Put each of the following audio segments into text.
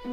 অসম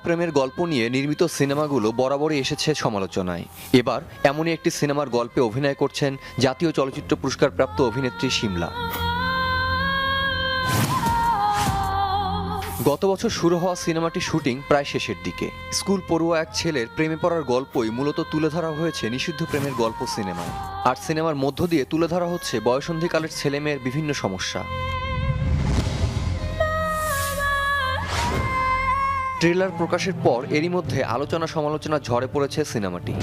প্রেমের গল্প নিয়ে নির্মিত সিনেমাগুলো বরাবরই এসেছে সমালোচনায়। এবার এমনই একটি সিনেমার গল্পে অভিনয় করছেন জাতীয় চলচ্চিত্র পুরস্কারপ্রাপ্ত অভিনেত্রী শিমলা। গত বছর শুরু হওয়া সিনেমাটির শুটিং প্রায় শেষের দিকে। স্কুল পড়ুয়া এক ছেলের প্রেমে পড়ার গল্পই মূলত তুলে ধরা হয়েছে নিষিদ্ধ প্রেমের গল্প সিনেমায়। আর সিনেমার মধ্য দিয়ে তুলে ধরা হচ্ছে বয়সন্ধিকালের ছেলেমেয়ের বিভিন্ন সমস্যা। ট্রেলার প্রকাশের পর এরই মধ্যে আলোচনা সমালোচনা ঝরে পড়েছে সিনেমাটি।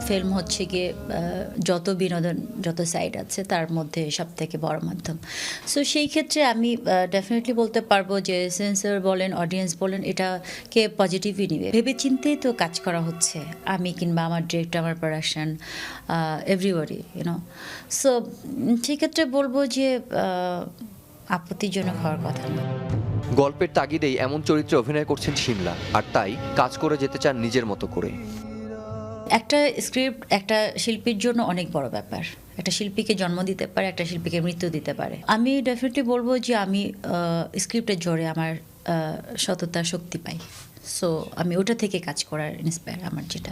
ফিল্ম হচ্ছে গিয়ে যত বিনোদন যত সাইড আছে তার মধ্যে সব থেকে বড় মাধ্যম। সো সেই ক্ষেত্রে আমি ডেফিনেটলি বলতে পারবো যে সেন্সর বলেন অডিয়েন্স বলেন এটাকে পজিটিভই নেবে, ভেবে চিন্তে তো কাজ করা হচ্ছে। আমি কিংবা আমার ডিরেক্টর, আমার প্রোডাকশন, এভরিবডি ইউনো। সো সেক্ষেত্রে বলবো যে আপত্তিজনক হওয়ার কথা না। গল্পের তাগিদেই এমন চরিত্রে অভিনয় করছেন শিমলা, আর তাই কাজ করে যেতে চান নিজের মতো করে। একটা স্ক্রিপ্ট একটা শিল্পীর জন্য অনেক বড় ব্যাপার। একটা শিল্পীকে জন্ম দিতে পারে, একটা শিল্পীকে মৃত্যু দিতে পারে। আমি ডেফিনেটলি বলবো যে আমি স্ক্রিপ্টের জোরে আমার সততা শক্তি পাই। সো আমি ওটা থেকে কাজ করার ইন্সপায়ার আমার যেটা।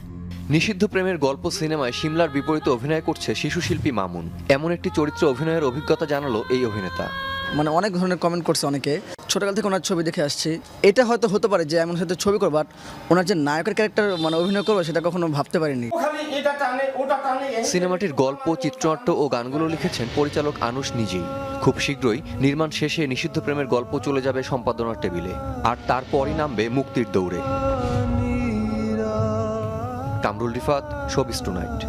নিষিদ্ধ প্রেমের গল্প সিনেমায় শিমলার বিপরীতে অভিনয় করছে শিশু শিল্পী মামুন। এমন একটি চরিত্রে অভিনয়ের অভিজ্ঞতা জানালো এই অভিনেতা। অনেক ধরনের কমেন্ট করছে অনেকে। ছোটকাল থেকে ওনার ছবি দেখে আসছি। এটা হয়তো হতে পারে যে এমন সাথে ছবি করবো, বাট ওনার যে নায়কের ক্যারেক্টার অভিনয় করবো সেটা কখনো ভাবতে পারিনি। সিনেমাটির গল্প, চিত্রনাট্য ও গানগুলো লিখেছেন পরিচালক আনুশ নিজেই। খুব শীঘ্রই নির্মাণ শেষে নিষিদ্ধ প্রেমের গল্প চলে যাবে সম্পাদনার টেবিলে, আর তারপরই নামবে মুক্তির দৌড়ে। Kamrul Rifat, showbiz tonight.